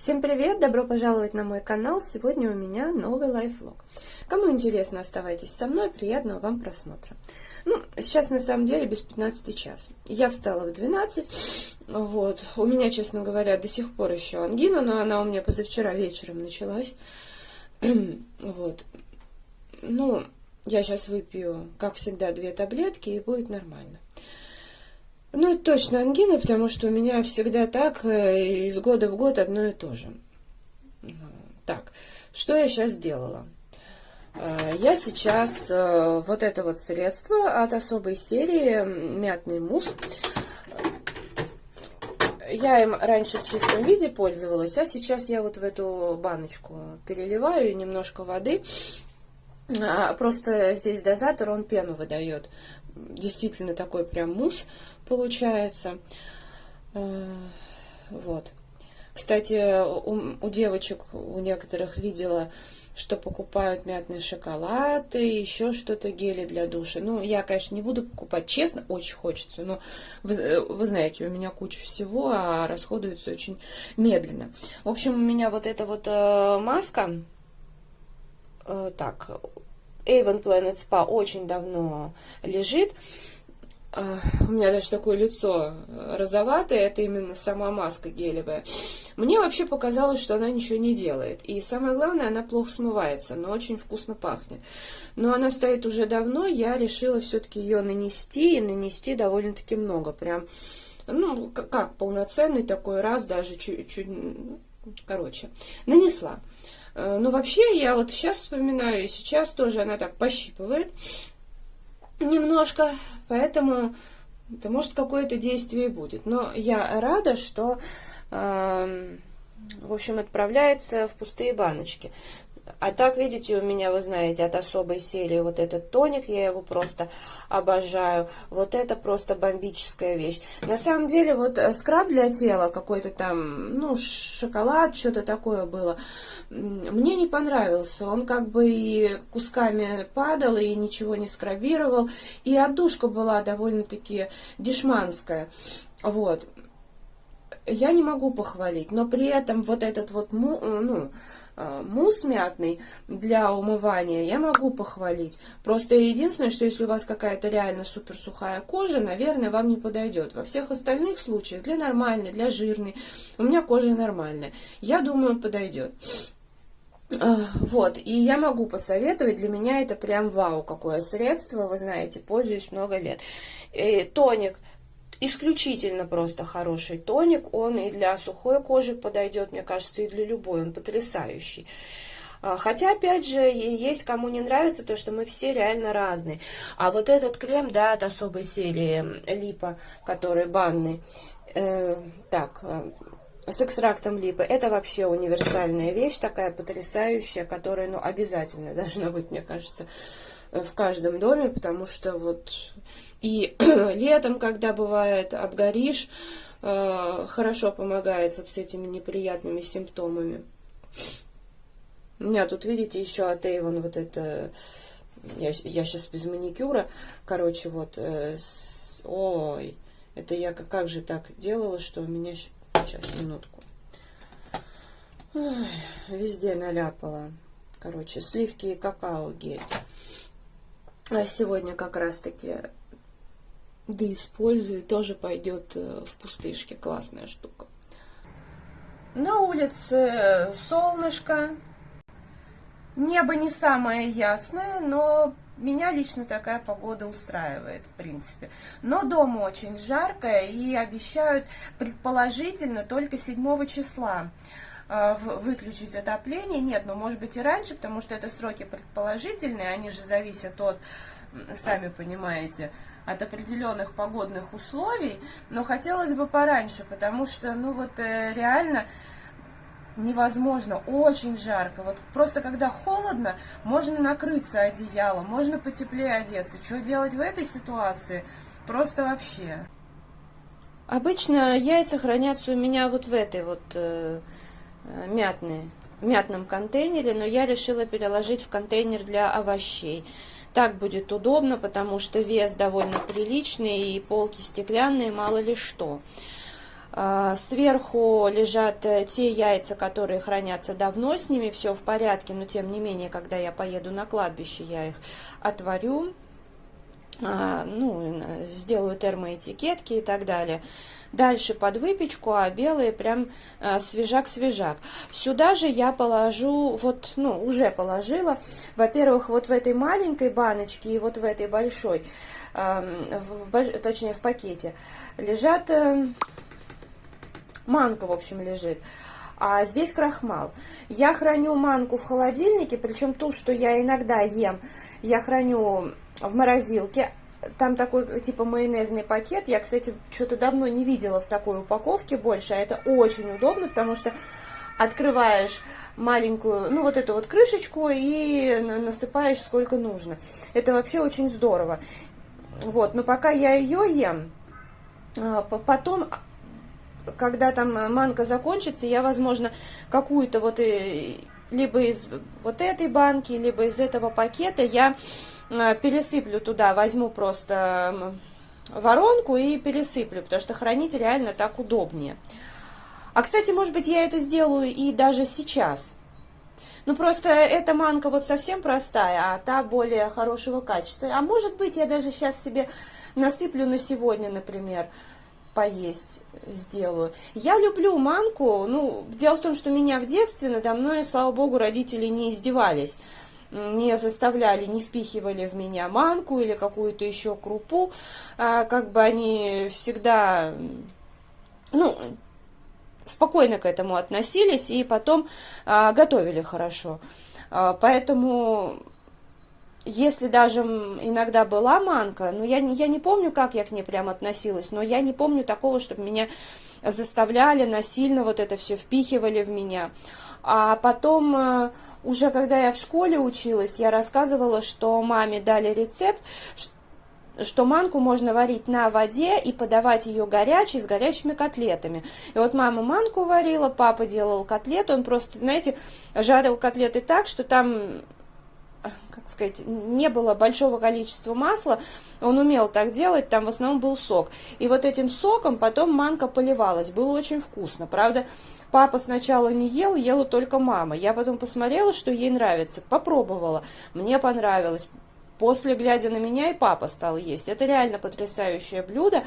Всем привет! Добро пожаловать на мой канал! Сегодня у меня новый лайфвлог. Кому интересно, оставайтесь со мной, приятного вам просмотра. Сейчас на самом деле без 15 час. Я встала в 12, вот. У меня, честно говоря, до сих пор еще ангина, но она у меня позавчера вечером началась. Вот. Я сейчас выпью, как всегда, 2 таблетки, и будет нормально. Это точно ангина, потому что у меня всегда так, из года в год одно и то же. Так, что я сейчас сделала? Я сейчас вот это вот средство от особой серии мятный мусс. Я им раньше в чистом виде пользовалась, а сейчас я вот в эту баночку переливаю немножко воды. Просто здесь дозатор, он пену выдает. Действительно такой прям мусс получается. Вот. Кстати, у девочек, у некоторых видела, что покупают мятный шоколад и еще что-то, гели для душа. Я, конечно, не буду покупать, честно, очень хочется, но вы знаете, у меня куча всего, а расходуется очень медленно. В общем, у меня вот эта вот маска, так, Avon Planet Spa очень давно лежит. У меня даже такое лицо розоватое, это именно сама маска гелевая. Мне вообще показалось, что она ничего не делает. И самое главное, она плохо смывается, но очень вкусно пахнет. Но она стоит уже давно, я решила все-таки ее нанести, и нанести довольно-таки много. Прям, как полноценный такой раз, даже чуть-чуть, нанесла. Вообще, я вот сейчас вспоминаю, и сейчас тоже она так пощипывает немножко, поэтому, это может, какое-то действие будет. Но я рада, что, в общем, отправляется в пустые баночки. А так, видите, у меня, вы знаете, от особой серии вот этот тоник, я его просто обожаю. Вот это просто бомбическая вещь. На самом деле, вот скраб для тела, какой-то там, шоколад, что-то такое было, мне не понравился. Он как бы и кусками падал, и ничего не скрабировал. И отдушка была довольно-таки дешманская. Вот. Я не могу похвалить, но при этом вот этот вот, мусс мятный для умывания я могу похвалить. Просто единственное, что если у вас какая-то реально супер сухая кожа, наверное, вам не подойдет. Во всех остальных случаях, для нормальной, для жирной, у меня кожа нормальная. Я думаю, он подойдет. Вот, и я могу посоветовать, для меня это прям вау, какое средство, вы знаете, пользуюсь много лет. Тоник. Исключительно просто хороший тоник, он и для сухой кожи подойдет, мне кажется, и для любой, он потрясающий. Хотя, опять же, есть кому не нравится, то, что мы все реально разные. А вот этот крем, да, от особой серии липа, который банный, с экстрактом липы, это вообще универсальная вещь, такая потрясающая, которая, обязательно должна быть, мне кажется, в каждом доме, потому что вот и летом, когда бывает обгоришь, хорошо помогает вот с этими неприятными симптомами. У меня тут, видите, еще от Avon вот это, я сейчас без маникюра, вот, ой, это я как же так делала, что у меня, сейчас, минутку, ой, везде наляпала, сливки и какао гель. А сегодня как раз-таки использую, тоже пойдет в пустышке, классная штука. На улице солнышко, небо не самое ясное, но меня лично такая погода устраивает, в принципе. Но дома очень жарко, и обещают предположительно только 7 числа выключить отопление. Нет, может быть и раньше, потому что это сроки предположительные, они же зависят от, сами понимаете, от определенных погодных условий, но хотелось бы пораньше, потому что, реально невозможно, очень жарко. Вот просто когда холодно, можно накрыться одеялом, можно потеплее одеться. Что делать в этой ситуации? Просто вообще. Обычно яйца хранятся у меня вот в этой вот мятном контейнере, но я решила переложить в контейнер для овощей. Так будет удобно, потому что вес довольно приличный и полки стеклянные, мало ли что. Сверху лежат те яйца, которые хранятся давно, с ними все в порядке, но тем не менее, когда я поеду на кладбище, я их отварю, ну, сделаю термоэтикетки и так далее. Дальше под выпечку, а белые прям свежак-свежак. Сюда же я положу, вот, ну, уже положила, во-первых, вот в этой маленькой баночке и вот в этой большой, точнее в пакете, лежат... манка, в общем, лежит. А здесь крахмал. Я храню манку в холодильнике, причем ту, что я иногда ем, я храню в морозилке. Там такой типа майонезный пакет. Я, кстати, что-то давно не видела в такой упаковке больше. А это очень удобно, потому что открываешь маленькую, ну, вот эту вот крышечку и насыпаешь сколько нужно. Это вообще очень здорово. Вот, но пока я ее ем, потом... Когда там манка закончится, я, возможно, какую-то вот либо из вот этой банки, либо из этого пакета я пересыплю туда, возьму просто воронку и пересыплю, потому что хранить реально так удобнее. А, кстати, может быть, я это сделаю и даже сейчас. Ну, просто эта манка вот совсем простая, а та более хорошего качества. А может быть, я даже сейчас себе насыплю на сегодня, например, поесть сделаю. Я люблю манку, ну, дело в том, что меня в детстве надо мной, слава богу, родители не издевались, не заставляли, не впихивали в меня манку или какую-то еще крупу, как бы они всегда, ну, спокойно к этому относились и потом готовили хорошо. Поэтому... Если даже иногда была манка, но я не помню, как я к ней прям относилась, но я не помню такого, чтобы меня заставляли насильно вот это все впихивали в меня. А потом, уже когда я в школе училась, я рассказывала, что маме дали рецепт, что манку можно варить на воде и подавать ее горячей, с горячими котлетами. И вот мама манку варила, папа делал котлеты, он просто, знаете, жарил котлеты так, что там... как сказать, не было большого количества масла, он умел так делать, там в основном был сок. И вот этим соком потом манка поливалась, было очень вкусно. Правда, папа сначала не ел, ела только мама. Я потом посмотрела, что ей нравится, попробовала, мне понравилось. После, глядя на меня, и папа стал есть. Это реально потрясающее блюдо.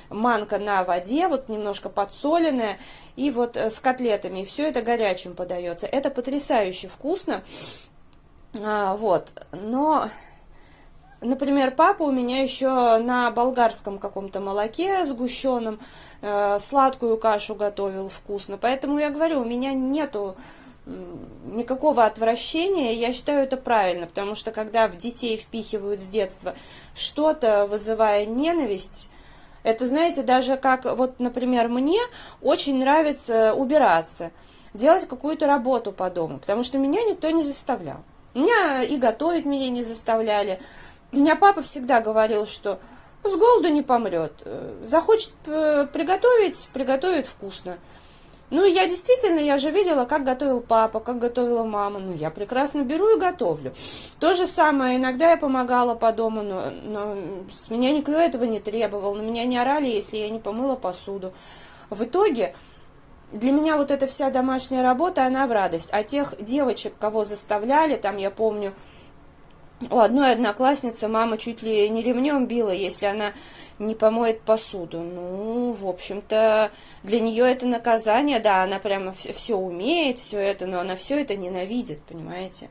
Манка на воде, вот немножко подсоленная, и вот с котлетами. И все это горячим подается. Это потрясающе вкусно. Вот, но, например, папа у меня еще на болгарском каком-то молоке сгущенном сладкую кашу готовил вкусно, поэтому я говорю, у меня нету никакого отвращения, я считаю это правильно, потому что когда в детей впихивают с детства что-то, вызывая ненависть, это, знаете, даже как, вот, например, мне очень нравится убираться, делать какую-то работу по дому, потому что меня никто не заставлял. Меня и готовить меня не заставляли. У меня папа всегда говорил, что с голоду не помрет. Захочет приготовить, приготовит вкусно. Ну, я действительно, я же видела, как готовил папа, как готовила мама. Ну, я прекрасно беру и готовлю. То же самое, иногда я помогала по дому, но с меня никто этого не требовал. На меня не орали, если я не помыла посуду. В итоге... Для меня вот эта вся домашняя работа, она в радость. А тех девочек, кого заставляли, там, я помню, у одной одноклассницы мама чуть ли не ремнем била, если она не помоет посуду. Ну, в общем-то, для нее это наказание, да, она прямо все умеет, все это, но она все это ненавидит, понимаете?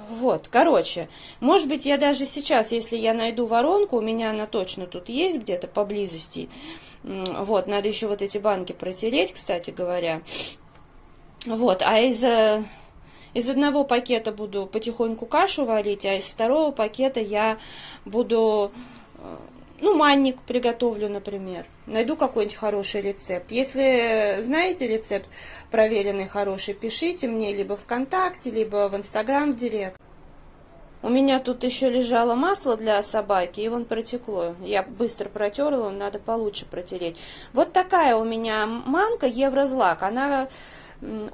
Вот, короче, может быть, я даже сейчас, если я найду воронку, у меня она точно тут есть где-то поблизости. Вот, надо еще вот эти банки протереть, кстати говоря. Вот, а из одного пакета буду потихоньку кашу варить, а из второго пакета я буду, ну, манник приготовлю, например. Найду какой-нибудь хороший рецепт. Если знаете рецепт проверенный, хороший, пишите мне либо ВКонтакте, либо в Инстаграм в директ. У меня тут еще лежало масло для собаки, и вон протекло. Я быстро протерла, надо получше протереть. Вот такая у меня манка Еврозлак. Она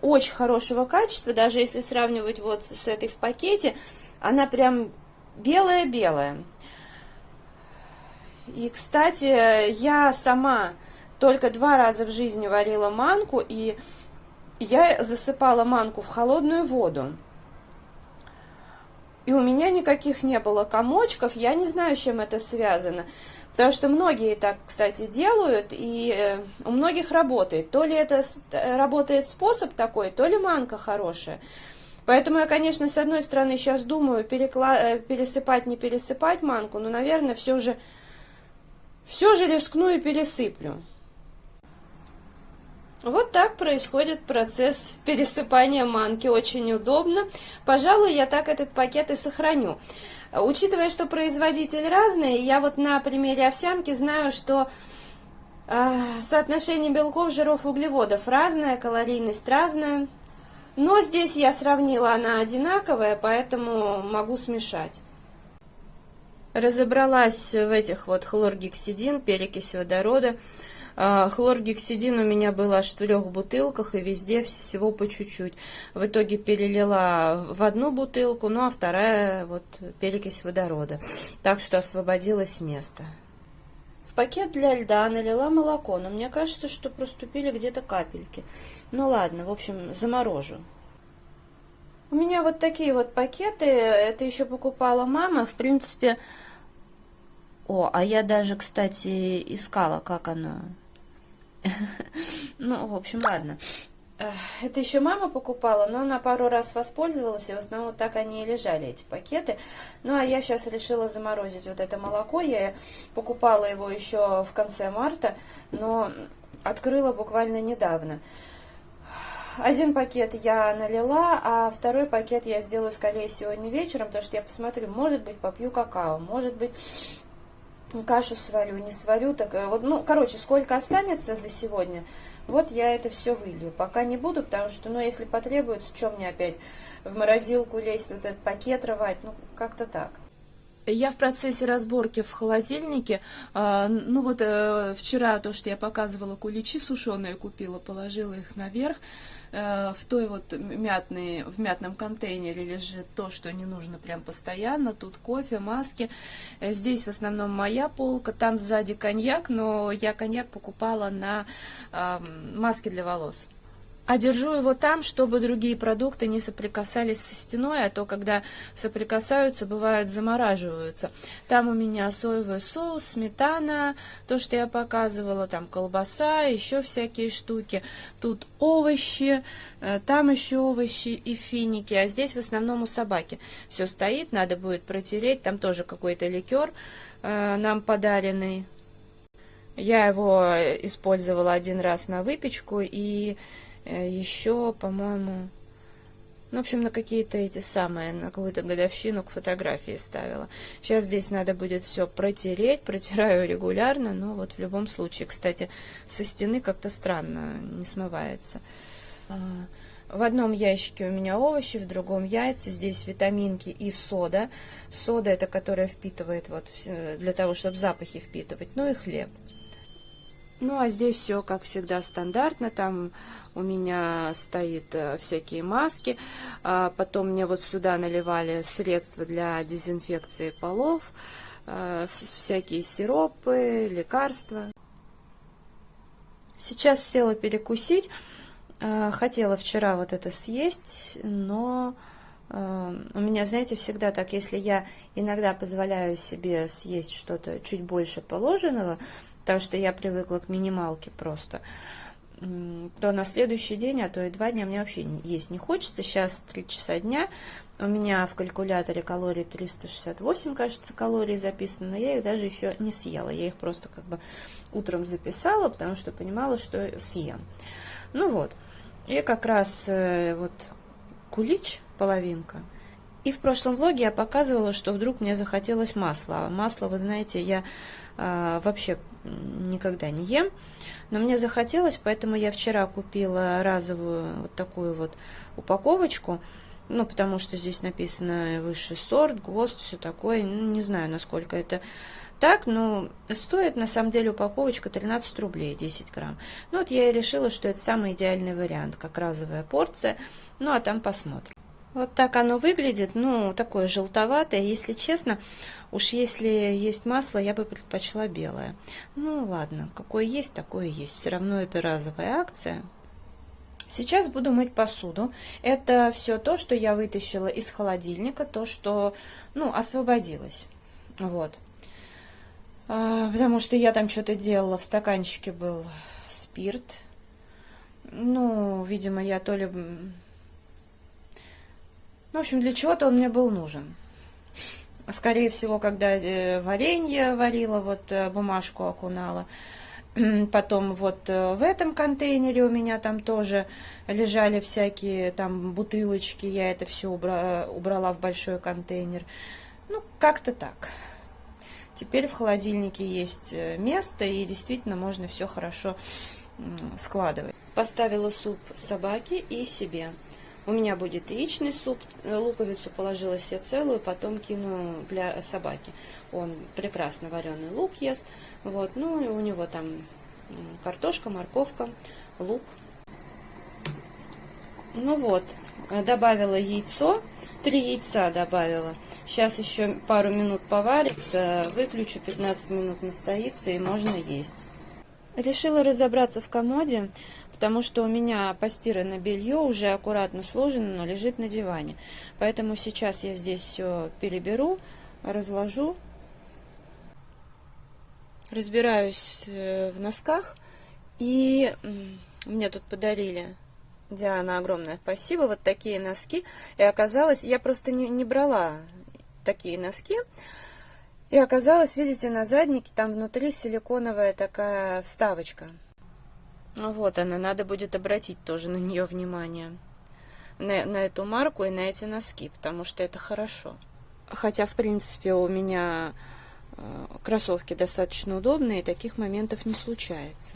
очень хорошего качества, даже если сравнивать вот с этой в пакете, она прям белая-белая. И, кстати, я сама только 2 раза в жизни варила манку, и я засыпала манку в холодную воду. И у меня никаких не было комочков, я не знаю, с чем это связано. Потому что многие так, кстати, делают, и у многих работает. То ли это работает способ такой, то ли манка хорошая. Поэтому я, конечно, с одной стороны сейчас думаю, пересыпать, не пересыпать манку, но, наверное, все же рискну и пересыплю. Вот так происходит процесс пересыпания манки, очень удобно. Пожалуй, я так этот пакет и сохраню. Учитывая, что производитель разный, я вот на примере овсянки знаю, что соотношение белков, жиров, углеводов разное, калорийность разная. Но здесь я сравнила, она одинаковая, поэтому могу смешать. Разобралась в этих вот хлоргексидин, перекись водорода. Хлоргексидин у меня был аж в 3 бутылках, и везде всего по чуть-чуть. В итоге перелила в 1 бутылку, ну а 2 вот перекись водорода. Так что освободилось место. В пакет для льда налила молоко, но мне кажется, что проступили где-то капельки. Ну ладно, в общем, заморожу. У меня вот такие вот пакеты, это еще покупала мама, в принципе... О, а я даже, кстати, искала, как оно... Ну, в общем, ладно. Это еще мама покупала, но она пару раз воспользовалась, и в основном так они и лежали, эти пакеты. Ну, а я сейчас решила заморозить вот это молоко. Я покупала его еще в конце марта, но открыла буквально недавно. 1 пакет я налила, а 2 пакет я сделаю скорее сегодня вечером, потому что я посмотрю, может быть, попью какао, может быть... кашу сварю, не сварю, так вот, ну, короче, сколько останется за сегодня, вот я это все вылью. Пока не буду, потому что, ну, если потребуется, что мне опять в морозилку лезть, вот этот пакет рвать, ну, как-то так. Я в процессе разборки в холодильнике, ну вот вчера то, что я показывала, куличи сушеные купила, положила их наверх. В той вот в мятном контейнере лежит то, что не нужно прям постоянно. Тут кофе, маски. Здесь в основном моя полка, там сзади коньяк, но я коньяк покупала на маски для волос. А держу его там, чтобы другие продукты не соприкасались со стеной, а то, когда соприкасаются, бывает, замораживаются. Там у меня соевый соус, сметана, то, что я показывала, там колбаса, еще всякие штуки. Тут овощи, там еще овощи и финики, а здесь в основном у собаки все стоит, надо будет протереть. Там тоже какой-то ликер нам подаренный. Я его использовала 1 раз на выпечку и... еще, по-моему, ну, в общем, на какие-то эти самые, на какую-то годовщину к фотографии ставила. Сейчас здесь надо будет все протереть, протираю регулярно, но вот в любом случае, кстати, со стены как-то странно не смывается. В одном ящике у меня овощи, в другом яйца, здесь витаминки и сода. Сода это которая впитывает, вот, для того, чтобы запахи впитывать, ну и хлеб. Ну, а здесь все, как всегда, стандартно. Там у меня стоит всякие маски. Потом мне вот сюда наливали средства для дезинфекции полов, всякие сиропы, лекарства. Сейчас села перекусить. Хотела вчера вот это съесть, но у меня, знаете, всегда так, если я иногда позволяю себе съесть что-то чуть больше положенного, потому что я привыкла к минималке просто, то на следующий день, а то и 2 дня мне вообще есть не хочется. Сейчас 3 часа дня, у меня в калькуляторе калорий 368, кажется, калорий записано, но я их даже еще не съела. Я их просто как бы утром записала, потому что понимала, что съем. Ну вот, и как раз вот кулич, половинка. И в прошлом влоге я показывала, что вдруг мне захотелось масла. А масло, вы знаете, я вообще никогда не ем, но мне захотелось, поэтому я вчера купила разовую вот такую вот упаковочку, ну, потому что здесь написано высший сорт, ГОСТ, все такое, ну, не знаю, насколько это так, но стоит, на самом деле, упаковочка 13 рублей, 10 грамм. Ну, вот я и решила, что это самый идеальный вариант, как разовая порция, ну, а там посмотрим. Вот так оно выглядит, ну, такое желтоватое, если честно. Уж если есть масло, я бы предпочла белое. Ну, ладно, какое есть, такое есть. Все равно это разовая акция. Сейчас буду мыть посуду. Это все то, что я вытащила из холодильника, то, что, ну, освободилось. Вот. Потому что я там что-то делала, в стаканчике был спирт. Ну, видимо, я то ли... В общем, для чего-то он мне был нужен. Скорее всего, когда варенье варила, вот бумажку окунала. Потом вот в этом контейнере у меня там тоже лежали всякие там бутылочки. Я это все убрала в большой контейнер. Ну, как-то так. Теперь в холодильнике есть место, и действительно можно все хорошо складывать. Поставила суп собаке и себе. У меня будет яичный суп, луковицу положила себе целую, потом кину для собаки. Он прекрасно вареный лук ест. Вот, ну и у него там картошка, морковка, лук. Ну вот, добавила яйцо, 3 яйца добавила. Сейчас еще пару минут поварится, выключу, 15 минут настоится и можно есть. Решила разобраться в комоде, потому что у меня постиранное белье уже аккуратно сложено, но лежит на диване. Поэтому сейчас я здесь все переберу, разложу. Разбираюсь в носках. И мне тут подарили, Диана, огромное спасибо, вот такие носки. И оказалось, я просто не брала такие носки. И оказалось, видите, на заднике там внутри силиконовая такая вставочка. Вот она, надо будет обратить тоже на нее внимание. На эту марку и на эти носки, потому что это хорошо. Хотя, в принципе, у меня кроссовки достаточно удобные, и таких моментов не случается.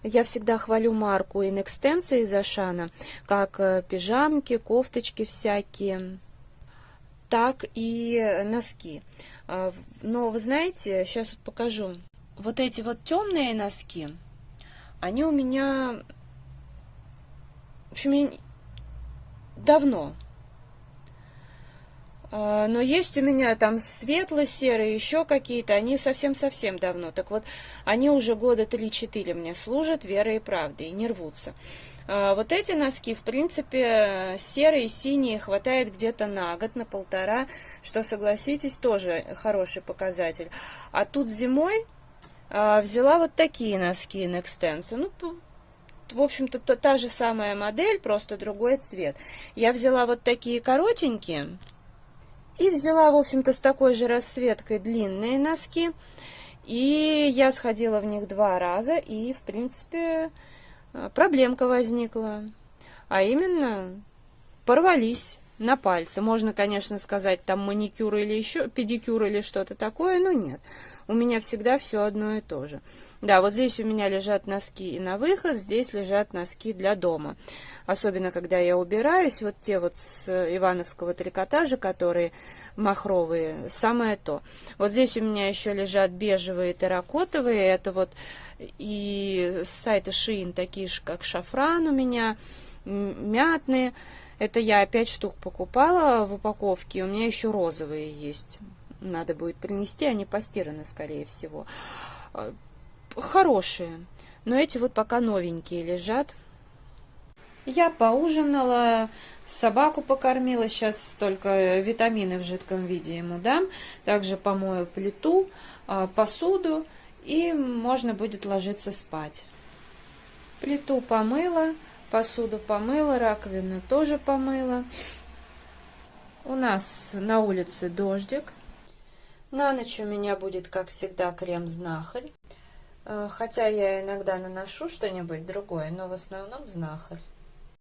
Я всегда хвалю марку Inextensa из Ашана, как пижамки, кофточки всякие, так и носки. Но вы знаете, сейчас вот покажу. Вот эти вот темные носки, они у меня, в общем, давно. Но есть у меня там светло-серые, еще какие-то, они совсем-совсем давно. Так вот, они уже года 3-4 мне служат верой и правдой, и не рвутся. Вот эти носки, в принципе, серые, синие, хватает где-то на год, на полтора, что, согласитесь, тоже хороший показатель. А тут зимой взяла вот такие носки Inextensa. Ну, в общем-то, та же самая модель, просто другой цвет. Я взяла вот такие коротенькие. И взяла, в общем-то, с такой же расцветкой длинные носки. И я сходила в них 2 раза, и, в принципе, проблемка возникла. А именно, порвались на пальцы. Можно, конечно, сказать, там маникюр или еще педикюр или что-то такое, но нет. У меня всегда все одно и то же. Да, вот здесь у меня лежат носки и на выход, здесь лежат носки для дома. Особенно, когда я убираюсь, вот те вот с ивановского трикотажа, которые махровые, самое то. Вот здесь у меня еще лежат бежевые, терракотовые, это вот и с сайта Shein такие же, как шафран у меня, мятные. Это я 5 штук покупала в упаковке, у меня еще розовые есть. Надо будет принести, они постираны, скорее всего. Хорошие, но эти вот пока новенькие лежат. Я поужинала, собаку покормила, сейчас только витамины в жидком виде ему дам. Также помою плиту, посуду, и можно будет ложиться спать. Плиту помыла, посуду помыла, раковину тоже помыла. У нас на улице дождик. На ночь у меня будет, как всегда, крем-знахарь. Хотя я иногда наношу что-нибудь другое, но в основном знахарь.